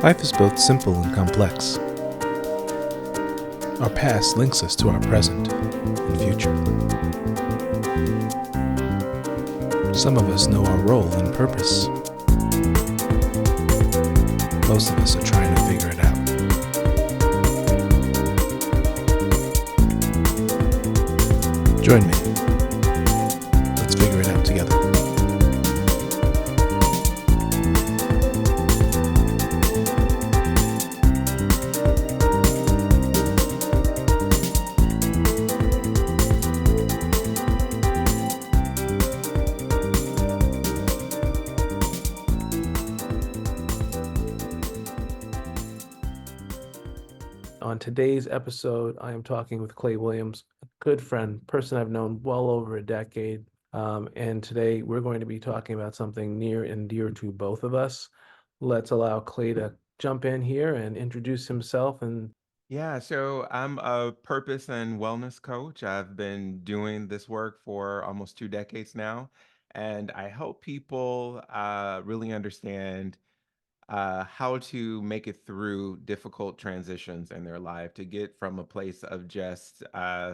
Life is both simple and complex. Our past links us to our present and future. Some of us know our role and purpose. Most of us are trying to figure it out. Join me. Let's figure it out together. On today's episode, I am talking with Clay Williams, a good friend, person I've known well over a decade. And today we're going to be talking about something near and dear to both of us. Let's allow Clay to jump in here and introduce himself. And Yeah, so I'm a purpose and wellness coach. I've been doing this work for almost 2 decades now, and I help people really understand how to make it through difficult transitions in their life to get from a place of just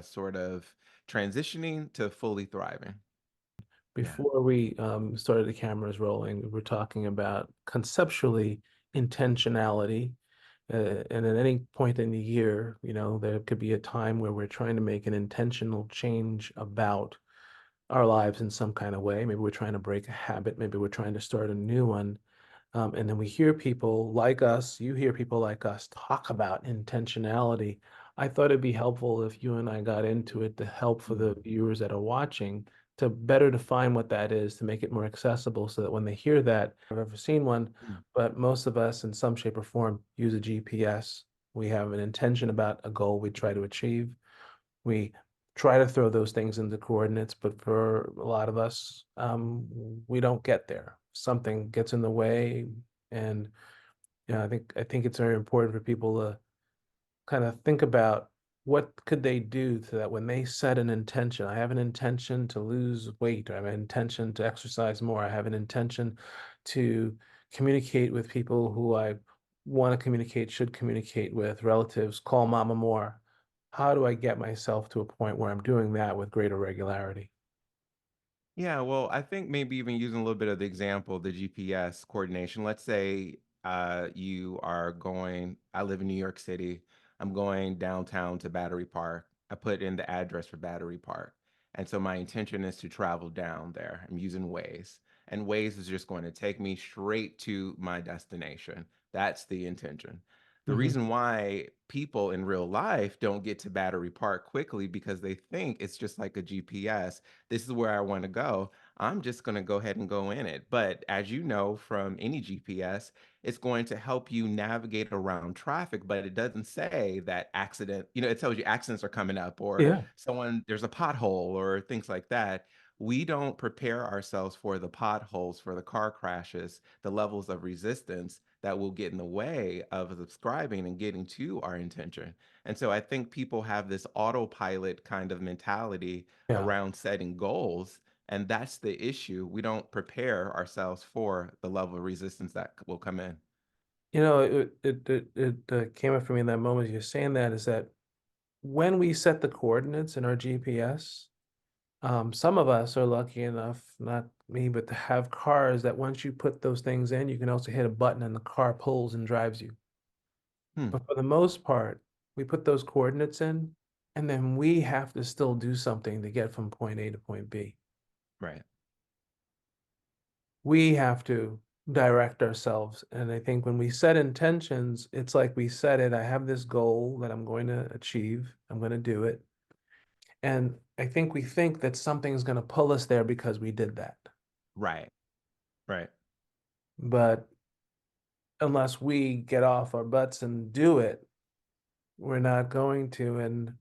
sort of transitioning to fully thriving. Yeah. before we started the cameras rolling, we were talking about conceptually intentionality. And at any point in the year, there could be a time where we're trying to make an intentional change about our lives in some kind of way. Maybe we're trying to break a habit. Maybe we're trying to start a new one. And then we hear people like us, you hear people like us talk about intentionality. I thought it'd be helpful if you and I got into it to help for the Mhm. viewers that are watching to better define what that is, to make it more accessible so that when they hear that, I've ever seen one, Mm. but most of us in some shape or form use a GPS. We have an intention about a goal we try to achieve. We try to throw those things into coordinates, but for a lot of us, we don't get there. Something gets in the way, and I think it's very important for people to kind of think about what could they do so that when they set an intention, I have an intention to lose weight, or I have an intention to exercise more, I have an intention to communicate with people who I want to communicate, should communicate with, relatives, call mama more. How do I get myself to a point where I'm doing that with greater regularity? Yeah, well, I think maybe even using a little bit of the example, the GPS coordination. Let's say you are going, I live in New York City. I'm going downtown to Battery Park. I put in the address for Battery Park. And so my intention is to travel down there. I'm using Waze. And Waze is just going to take me straight to my destination. That's the intention. The Hmm. reason why people in real life don't get to Battery Park quickly because they think it's just like a GPS. This is where I want to go. I'm just going to go ahead and go in it. But as you know from any GPS, it's going to help you navigate around traffic, but it doesn't say that it tells you accidents are coming up or Yeah. there's a pothole or things like that. We don't prepare ourselves for the potholes, for the car crashes, the levels of resistance that will get in the way of subscribing and getting to our intention. And so I think people have this autopilot kind of mentality Yeah. around setting goals. And that's the issue. We don't prepare ourselves for the level of resistance that will come in. It came up for me in that moment. You're saying that is that when we set the coordinates in our GPS, some of us are lucky enough, not me, but to have cars that once you put those things in, you can also hit a button and the car pulls and drives you. Hmm. But for the most part, we put those coordinates in, and then we have to still do something to get from point A to point B. Right. We have to direct ourselves. And I think when we set intentions, it's like we set it, I have this goal that I'm going to achieve, I'm going to do it. And I think we think that something's going to pull us there because we did that. Right. Right. But unless we get off our butts and do it, we're not going to. And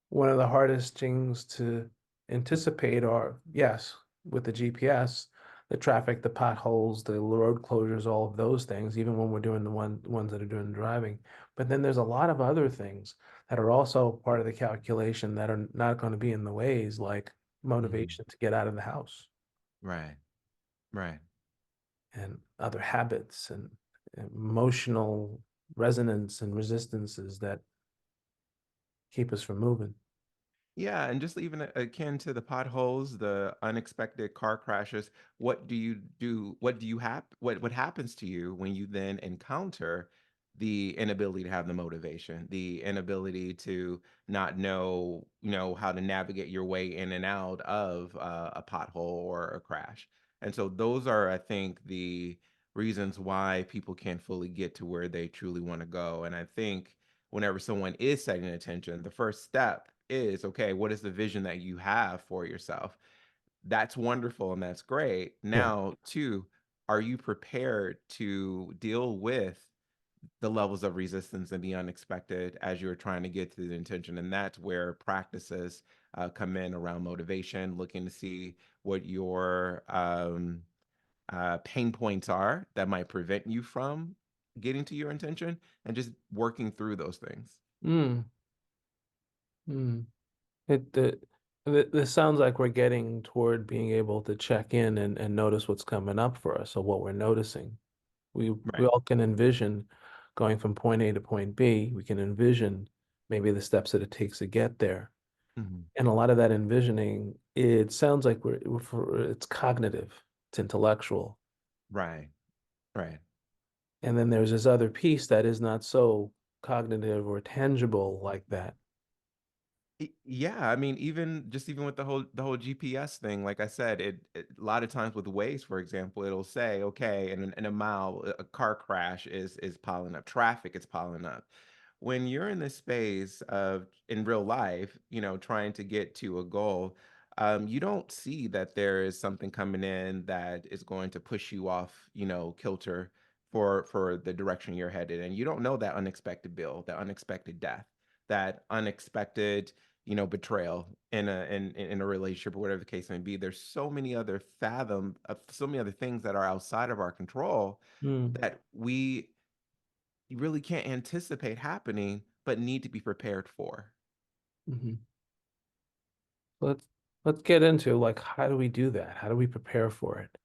one of the hardest things to anticipate are, yes, with the GPS, the traffic, the potholes, the road closures, all of those things, even when we're doing the ones that are doing the driving. But then there's a lot of other things that are also part of the calculation that are not going to be in the ways, like Mhm. motivation to get out of the house Right. Right. and other habits. And emotional resonance and resistances that keep us from moving. Yeah, and just even akin to the potholes, the unexpected car crashes, what do you do? What do you what happens to you when you then encounter the inability to have the motivation, the inability to not know, how to navigate your way in and out of a pothole or a crash. And so those are, I think, the reasons why people can't fully get to where they truly want to go. And I think whenever someone is setting attention, the first step is okay, what is the vision that you have for yourself? That's wonderful and that's great. Yeah. Now, two, are you prepared to deal with the levels of resistance and the unexpected as you're trying to get to the intention? And that's where practices come in around motivation, looking to see what your pain points are that might prevent you from getting to your intention and just working through those things. Mm, mm. This sounds like we're getting toward being able to check in and notice what's coming up for us or what we're noticing. We Right. all can envision going from point A to point B. We can envision maybe the steps that it takes to get there. Mhm. And a lot of that envisioning, it sounds like it's cognitive, it's intellectual. Right. Right. And then there's this other piece that is not so cognitive or tangible like that. Yeah, I mean, even with the whole GPS thing, like I said, a lot of times with Waze, for example, it'll say, okay, in a mile, a car crash is piling up, traffic is piling up. When you're in this space of in real life, trying to get to a goal, you don't see that there is something coming in that is going to push you off, kilter for the direction you're headed, and you don't know that unexpected bill, that unexpected death, that unexpected betrayal in a relationship or whatever the case may be. There's so many other things that are outside of our control Mm, that we really can't anticipate happening, but need to be prepared for. mhm. Let's let's get into like how do we do that? How do we prepare for it?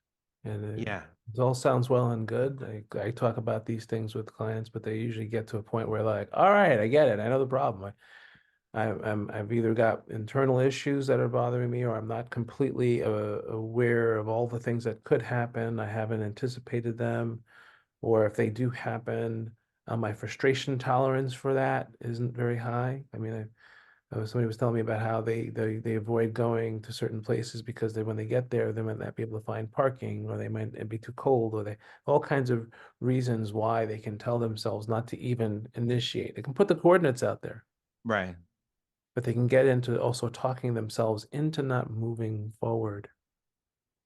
And Yeah. it all sounds well and good. I talk about these things with clients, but they usually get to a point where like, all right, I get it. I know the problem. I've either got internal issues that are bothering me, or I'm not completely aware of all the things that could happen. I haven't anticipated them, or if they do happen, my frustration tolerance for that isn't very high. I mean, somebody was telling me about how they avoid going to certain places because when they get there, they might not be able to find parking, or they might it'd be too cold, or they all kinds of reasons why they can tell themselves not to even initiate. They can put the coordinates out there, Right. but they can get into also talking themselves into not moving forward.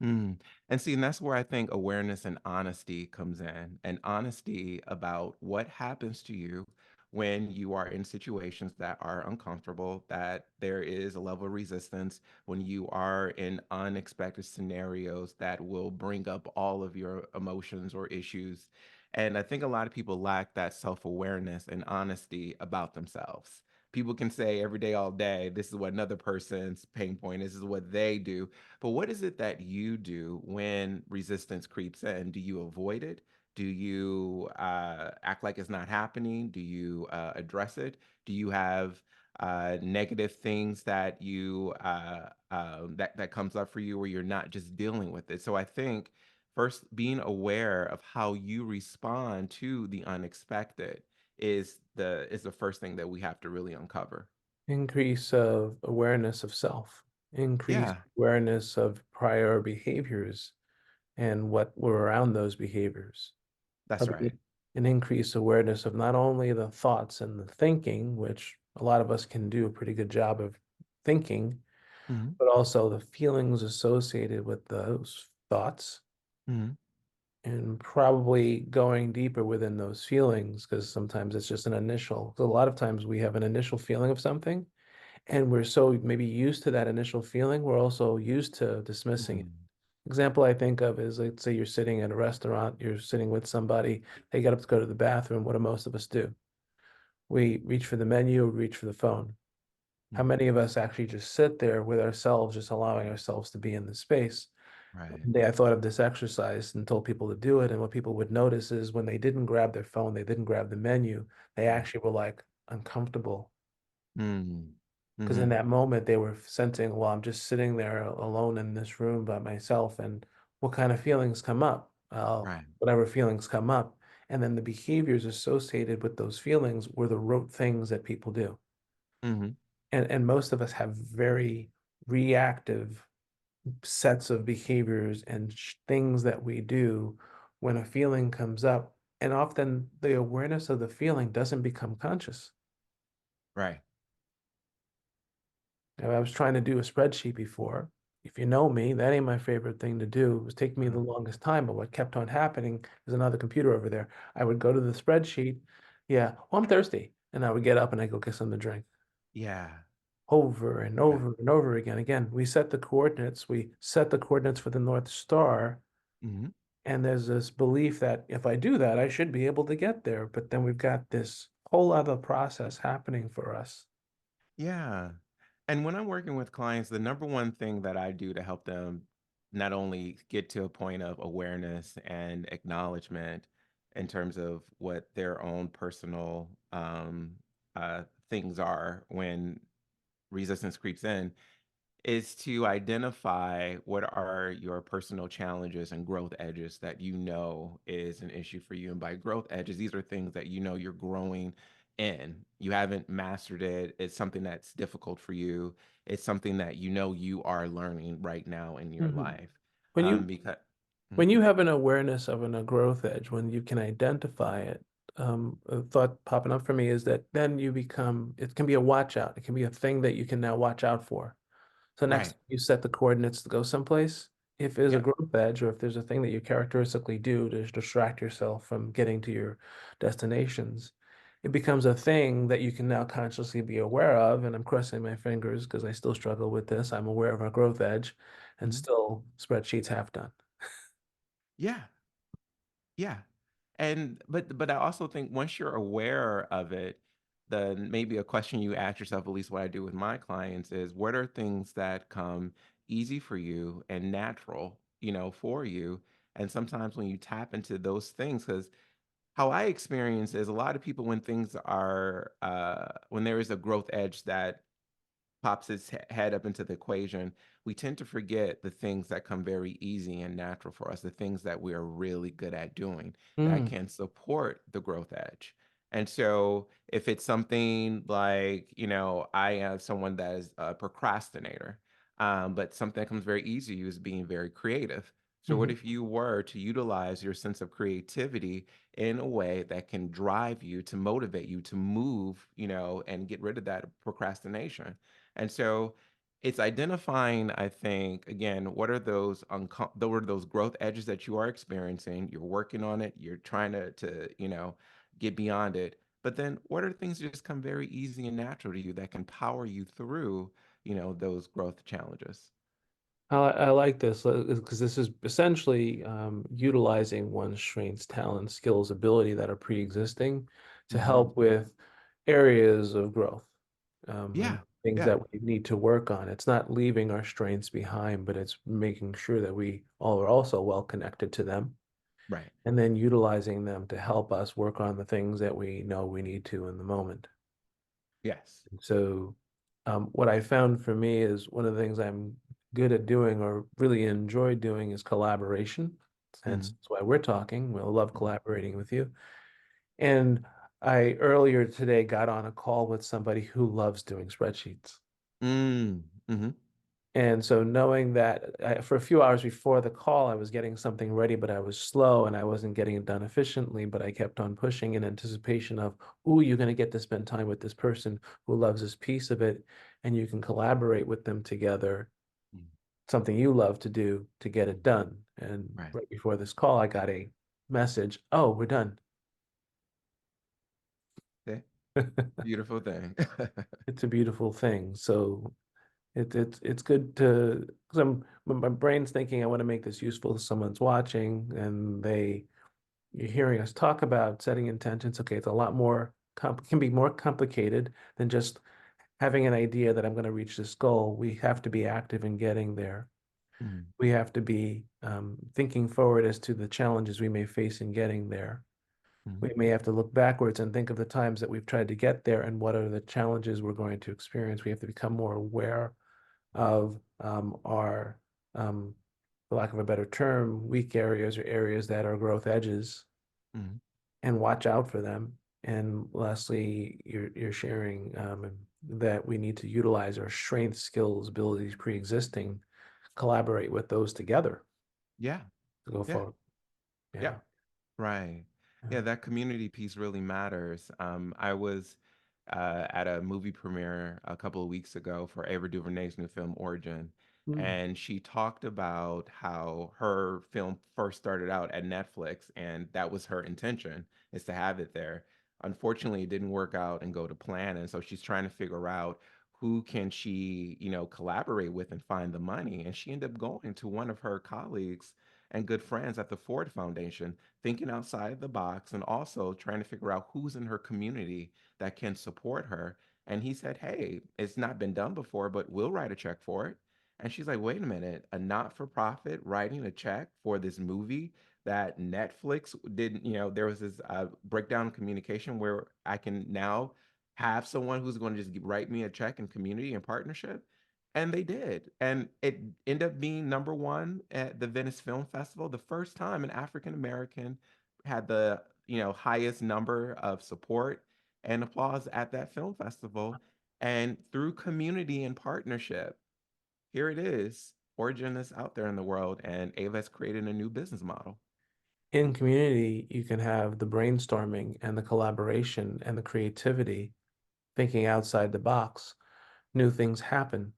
Mm. And see, and that's where I think awareness and honesty comes in, and honesty about what happens to you when you are in situations that are uncomfortable, that there is a level of resistance, when you are in unexpected scenarios that will bring up all of your emotions or issues. And I think a lot of people lack that self awareness and honesty about themselves. People can say every day, all day, this is what another person's pain point is, this is what they do, but what is it that you do when resistance creeps in? Do you avoid it? Do you act like it's not happening? Do you address it? Do you have negative things that that comes up for you where you're not just dealing with it? So I think first being aware of how you respond to the unexpected is the first thing that we have to really uncover. Increase of awareness of self, increase Yeah, awareness of prior behaviors and what were around those behaviors. that's right. Probably an increased awareness of not only the thoughts and the thinking, which a lot of us can do a pretty good job of thinking, Hmm. but also the feelings associated with those thoughts, Hmm. and probably going deeper within those feelings, because sometimes it's just an initial. A lot of times we have an initial feeling of something, and we're so maybe used to that initial feeling, we're also used to dismissing it. Hmm. Example I think of is, let's say you're sitting at a restaurant, you're sitting with somebody, they get up to go to the bathroom. What do most of us do? We reach for the menu, reach for the phone. How Hmm. many of us actually just sit there with ourselves, just allowing ourselves to be in the space? Right. One day I thought of this exercise and told people to do it. And what people would notice is when they didn't grab their phone, they didn't grab the menu, they Right. actually were like uncomfortable. Mm. Because in Mhm. that moment, they were sensing, well, I'm just sitting there alone in this room by myself. And what kind of feelings come up? Right. Whatever feelings come up. And then the behaviors associated with those feelings were the rote things that people do. Mhm. And most of us have very reactive sets of behaviors and things that we do when a feeling comes up. And often the awareness of the feeling doesn't become conscious. Right. I was trying to do a spreadsheet before. If you know me, that ain't my favorite thing to do. It was taking me the Mhm. longest time, but what kept on happening is another computer over there. I would go to the spreadsheet. Yeah, well, I'm thirsty. And I would get up and I go get something to drink Yeah. over and Right. over and over again. Again, we set the coordinates. We set the coordinates for the North Star. Mhm. And there's this belief that if I do that, I should be able to get there. But then we've got this whole other process happening for us. Yeah. And when I'm working with clients, the number one thing that I do to help them not only get to a point of awareness and acknowledgement in terms of what their own personal things are when resistance creeps in, is to identify what are your personal challenges and growth edges that you know is an issue for you. And by growth edges, these are things that you know you're growing in. You haven't mastered it. It's something that's difficult for you. It's something that you know you are learning right now in your Mhm. life. When you Because when you have an awareness of a growth edge, when you can identify it, a thought popping up for me is that then you become, it can be a watch out. It can be a thing that you can now watch out for. So next right. time you set the coordinates to go someplace, if there's a Yep. growth edge or if there's a thing that you characteristically do to distract yourself from getting to your destinations, it becomes a thing that you can now consciously be aware of. And I'm crossing my fingers because I still struggle with this. I'm aware of a growth edge and Mhm. still spreadsheets half done. Yeah. Yeah. And but I also think once you're aware of it, then maybe a question you ask yourself, at least what I do with my clients, is what are things that come easy for you and natural, for you? And sometimes when you tap into those things, because how I experience is a lot of people when things are when there is a growth edge that pops its head up into the equation, we tend to forget the things that come very easy and natural for us, the things that we are really good at doing that Mm, can support the growth edge. And so, if it's something like, I am someone that is a procrastinator, but something that comes very easy to you is being very creative. So, what mhm, if you were to utilize your sense of creativity in a way that can drive you to motivate you to move, and get rid of that procrastination? And so it's identifying, I think, again, what are those growth edges that you are experiencing? You're working on it, you're trying to get beyond it. But then what are things that just come very easy and natural to you that can power you through, those growth challenges? I like this because this is essentially utilizing one's strengths, talents, skills, ability that are pre-existing to Hmm. help with areas of growth and Yeah. things Yeah. that we need to work on. It's not leaving our strengths behind, but it's making sure that we all are also well connected to them Right. and then utilizing them to help us work on the things that we know we need to in the moment. Yes. So, what I found for me is one of the things I'm good at doing or really enjoy doing is collaboration. Hence, Hmm. that's why we're talking. We'll love collaborating with you. And I earlier today got on a call with somebody who loves doing spreadsheets. Mm. Hmm. And so knowing that for a few hours before the call, I was getting something ready, but I was slow and I wasn't getting it done efficiently, but I kept on pushing in anticipation of, ooh, you're going to get to spend time with this person who loves this piece of it, and you can collaborate with them together, something you love to do to get it done. And Right. right before this call, I got a message, oh, we're done. Okay. Beautiful thing. It's a beautiful thing. So it's good to because my brain's thinking I want to make this useful to someone's watching and you're hearing us talk about setting intentions. Okay, it's a lot more can be more complicated than just having an idea that I'm going to reach this goal. We have to be active in getting there. Mhm. We have to be thinking forward as to the challenges we may face in getting there. Mhm. We may have to look backwards and think of the times that we've tried to get there and what are the challenges we're going to experience. We have to become more aware of our, for lack of a better term, weak areas or areas that are growth edges Mhm. and watch out for them. And lastly, you're sharing that we need to utilize our strengths, skills, abilities pre-existing, collaborate with those together Yeah. to go Yeah. forward. Yeah. Yeah. Right. Yeah. Yeah, that community piece really matters. I was at a movie premiere a couple of weeks ago for Ava DuVernay's new film Origin, Mm. and she talked about how her film first started out at Netflix, and that was her intention is to have it there. Unfortunately, it didn't work out and go to plan, and so she's trying to figure out who can she, collaborate with and find the money. And she ended up going to one of her colleagues and good friends at the Ford Foundation, thinking outside the box and also trying to figure out who's in her community that can support her. And he said, "Hey, it's not been done before, but we'll write a check for it." And she's like, "Wait a minute, a not for profit writing a check for this movie that Netflix didn't, there was this breakdown in communication where I can now have someone who's going to just write me a check in community and partnership." And they did. And it ended up being number one at the Venice Film Festival, the first time an African American had the, highest number of support and applause at that film festival. And through community and partnership, here it is. Origin is out there in the world, and Ava's created a new business model. In community, you can have the brainstorming and the collaboration and the creativity, thinking outside the box. New things happen.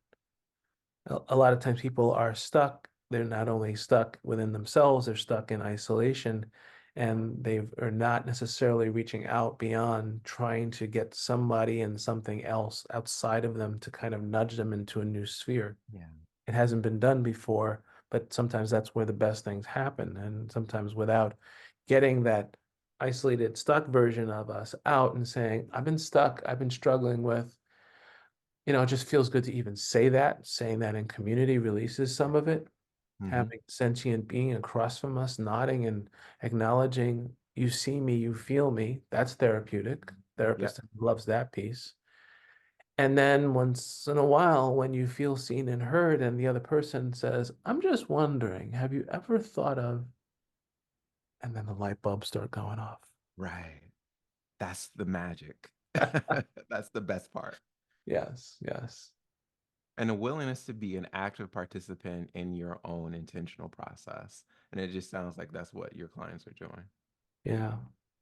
A lot of times people are stuck. They're not only stuck within themselves, they're stuck in isolation, and they are not necessarily reaching out beyond trying to get somebody and something else outside of them to kind of nudge them into a new sphere. Yeah. It hasn't been done before, but sometimes that's where the best things happen. And sometimes without getting that isolated, stuck version of us out and saying, I've been stuck, I've been struggling with, it just feels good to even say that. Saying that in community releases some of it. Hmm. Having sentient being across from us, nodding and acknowledging, you see me, you feel me. That's therapeutic. Yep. Therapist loves that piece. And then once in a while, when you feel seen and heard, and the other person says, I'm just wondering, have you ever thought of, and then the light bulbs start going off. Right. That's the magic. That's the best part. Yes, yes. And a willingness to be an active participant in your own intentional process. And it just sounds like that's what your clients are doing. Yeah.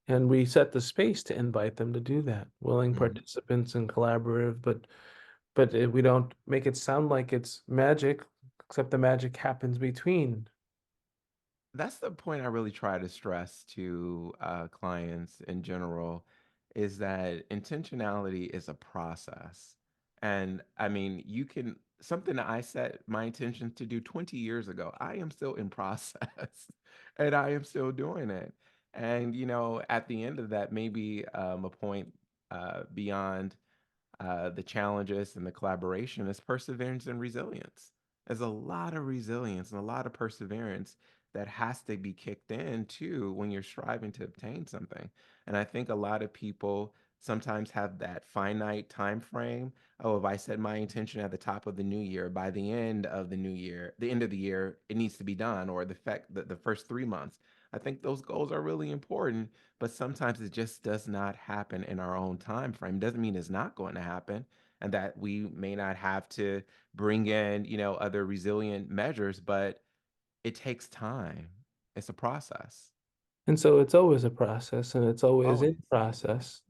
And we set the space to invite them to do that, willing Mhm. participants and collaborative, but we don't make it sound like it's magic, except the magic happens between. That's the point I really try to stress to clients in general is that intentionality is a process. And I mean, you can, something that I set my intention to do 20 years ago, I am still in process and I am still doing it. And, at the end of that, maybe a point beyond the challenges and the collaboration is perseverance and resilience. There's a lot of resilience and a lot of perseverance that has to be kicked in too when you're striving to obtain something. And I think a lot of people sometimes have that finite time frame. Oh, if I set my intention at the top of the new year, by the end of the new year, the end of the year, it needs to be done, or the fact that the first 3 months. I think those goals are really important, but sometimes it just does not happen in our own time frame. Doesn't mean it's not going to happen and that we may not have to bring in, other resilient measures, but it takes time. It's a process. And so it's always a process and it's always in Always. process.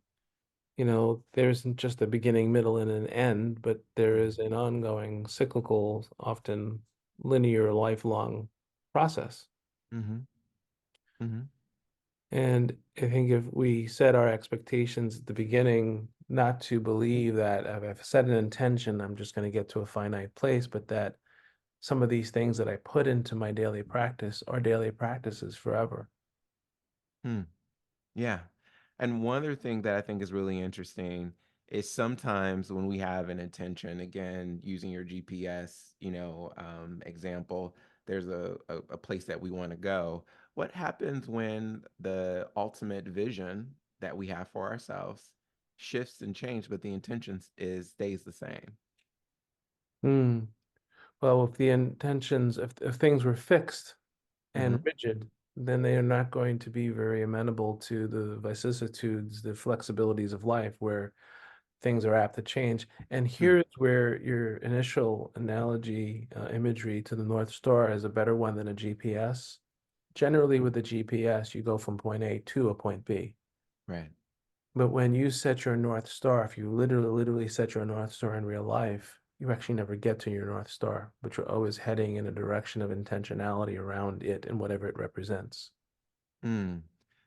There isn't just a beginning, middle, and an end, but there is Mhm. an ongoing, cyclical, often linear, lifelong process. Mhm. Mhm. And I think if we set our expectations at the beginning, not to believe that if I've set an intention, I'm just going to get to a finite place, but that some of these things that I put into my daily practice are daily practices forever. Hmm. Yeah. And one other thing that I think is really interesting is sometimes when we have an intention, again, using your GPS, example, there's a place that we want to go. What happens when the ultimate vision that we have for ourselves shifts and change, but the intention is stays the same? Hmm. Well, if the intentions, if things were fixed and Mm-hmm. rigid, then they are not going to be very amenable to the vicissitudes, the flexibilities of life where things are apt to change. And here's where your initial analogy, imagery to the North Star is a better one than a GPS. Generally, with a GPS, you go from point A to a point B. Right. But when you set your North Star, if you literally set your North Star in real life, you actually never get to your North Star, but you're always heading in a direction of intentionality around it and whatever it represents. Mm.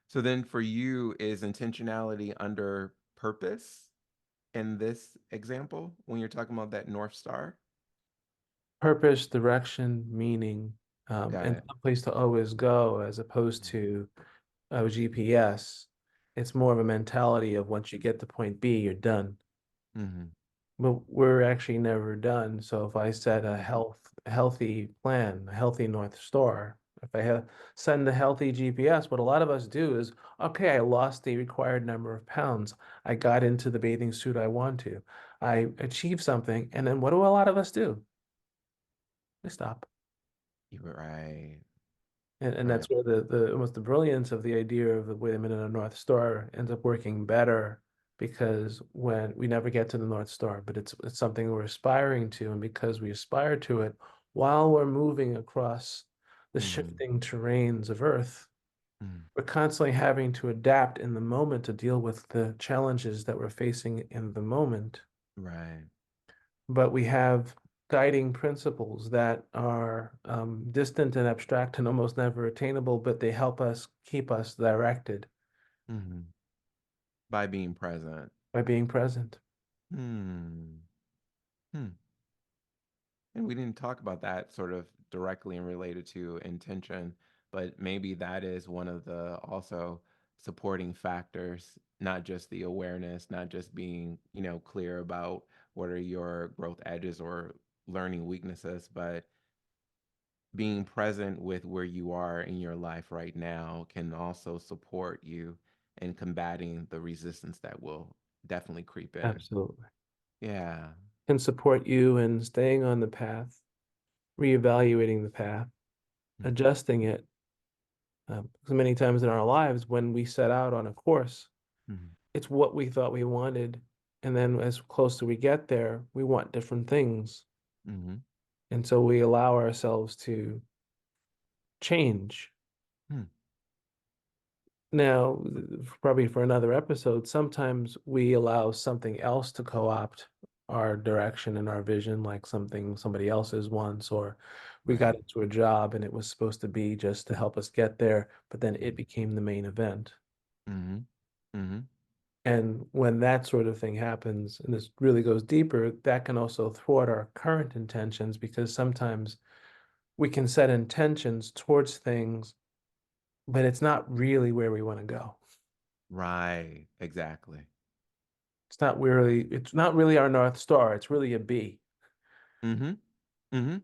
So then for you, is intentionality under purpose in this example when you're talking about that North Star? Purpose, direction, meaning, Got and it. a place to always go as opposed to a GPS. It's more of a mentality of once you get to point B, you're done. Mm-hmm. But we're actually never done. So if I set Mm-hmm. a healthy plan, a healthy North Star, if I have send a healthy GPS, what a lot of us do is, okay, I lost the required number of pounds. I got into the bathing suit I want to. I achieved something. And then what do a lot of us do? They stop. You were right. And Right. that's where the almost the brilliance of the idea of the wait a minute, a North Star ends up working better because when we never get to the North Star, but it's something we're aspiring to, and because we aspire to it while we're moving across the Mm-hmm. shifting terrains of Earth, Mm. we're constantly having to adapt in the moment to deal with the challenges that we're facing in the moment, Right. but we have guiding principles that are distant and abstract and almost never attainable, but they help us keep us directed Mm-hmm. By being present. by being present. Hmm. Hmm. And we didn't talk about that sort of directly and related to intention, but maybe that is one of the also supporting factors, not just the awareness, not just being, clear about what are your growth edges or learning weaknesses, but being present with where you are in your life right now can also support you in combating the resistance that will definitely creep in. Absolutely. Yeah. Can support you in staying on the path, reevaluating the path, adjusting it. Because many times in our lives, when we set out on a course, Mm-hmm. it's what we thought we wanted. And then as close as we get there, we want different things. Mm-hmm. And so we allow ourselves to change. Hmm. Now, probably for another episode, sometimes we allow something else to co-opt our direction and our vision, like something somebody else's once, or we got Right. into a job and it was supposed to be just to help us get there, but then it became the main event. Mm-hmm. Mm-hmm. And when that sort of thing happens, and this really goes deeper, that can also thwart our current intentions because sometimes we can set intentions towards things, but it's not really where we want to go. Right. Exactly. It's not really our North Star. It's really a B. Mm-hmm. Mm-hmm.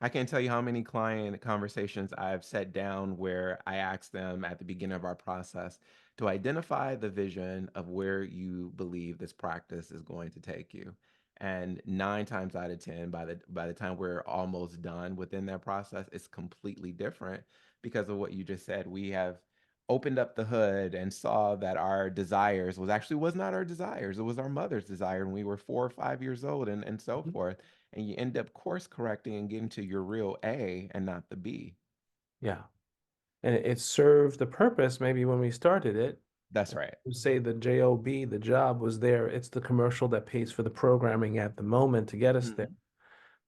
I can't tell you how many client conversations I've sat down where I asked them at the beginning of our process to identify the vision of where you believe this practice is going to take you. And 9 times out of 10, by the time we're almost done within that process, it's completely different because of what you just said. We have opened up the hood and saw that our desires was not our desires. It was our mother's desire when we were 4 or 5 years old and so Mhm. forth, and you end up course correcting and getting to your real A and not the B. Yeah. And it served the purpose maybe when we started it. That's right. You say the job, the job was there. It's the commercial that pays for the programming at the moment to get us there. Mhm.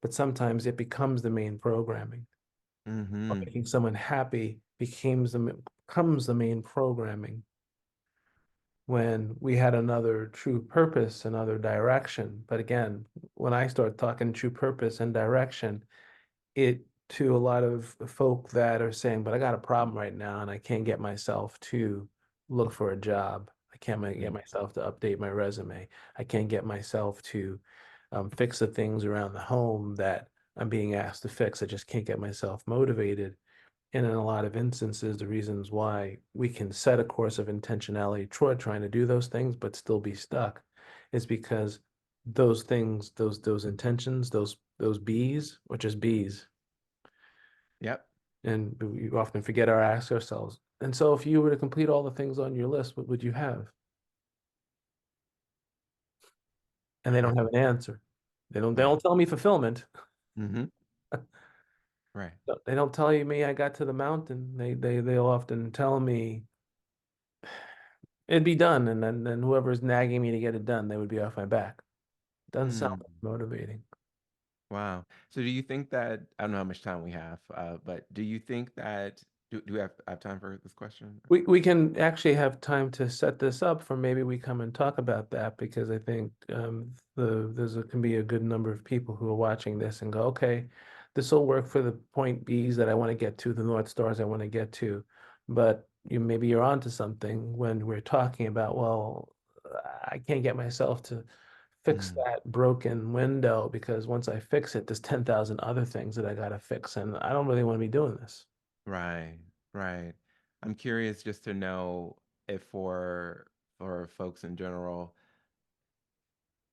But sometimes it becomes the main programming. Or Mhm. making someone happy becomes the main programming when we had another true purpose, another direction. But again, when I start talking true purpose and direction, it to a lot of folk that are saying, but I got a problem right now and I can't get myself to look for a job. I can't get Mm. myself to update my resume. I can't get myself to fix the things around the home that I'm being asked to fix. I just can't get myself motivated. And in a lot of instances, the reasons why we can set a course of intentionality toward trying to do those things, but still be stuck, is because those things, those intentions, those B's, which is B's, Yep. and we often forget or ask ourselves. And so, if you were to complete all the things on your list, what would you have? And they don't have an answer. They Right. don't tell me fulfillment. Hmm. Right. They don't tell you me I got to the mountain. They'll often tell me it'd be done, and then whoever's nagging me to get it done, they would be off my back. Doesn't sound Mm. motivating. Wow. So do you think that, I don't know how much time we have, but do you think that, do we have time for this question? We can actually have time to set this up for maybe we come and talk about that, because I think can be a good number of people who are watching this and go, okay, this will work for the point B's that I want to get to, the North Stars I want to get to. But maybe you're onto something when we're talking about, well, I can't get myself to fix Mm. that broken window because once I fix it, there's 10,000 other things that I got to fix. And I don't really want to be doing this. Right, right. I'm curious just to know if for folks in general,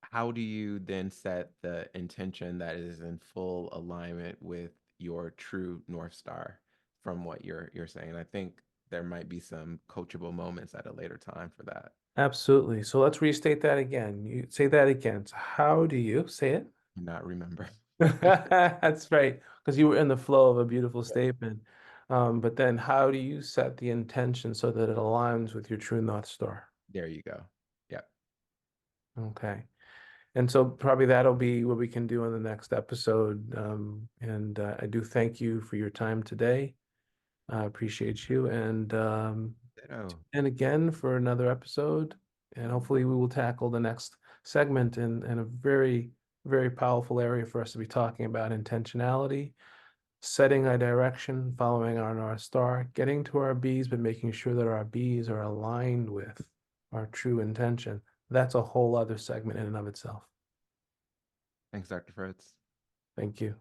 how do you then set the intention that is in full alignment with your true North Star from what you're saying? I think there might be some coachable moments at a later time for that. Absolutely. So let's restate that again. You say that again. So how do you say it? Not remember. That's right, because you were in the flow of a beautiful statement. But then how do you set the intention so that it aligns with your true North Star? There you go. Yep. Okay. And so probably that'll be what we can do in the next episode. And I do thank you for your time today. I appreciate you. Ditto. And again for another episode. And hopefully we will tackle the next segment in a very, very powerful area for us to be talking about intentionality, setting a direction, following our North Star, getting to our B's, but making sure that our B's are aligned with our true intention. That's a whole other segment in and of itself. Thanks, Dr. Fritz. Thank you.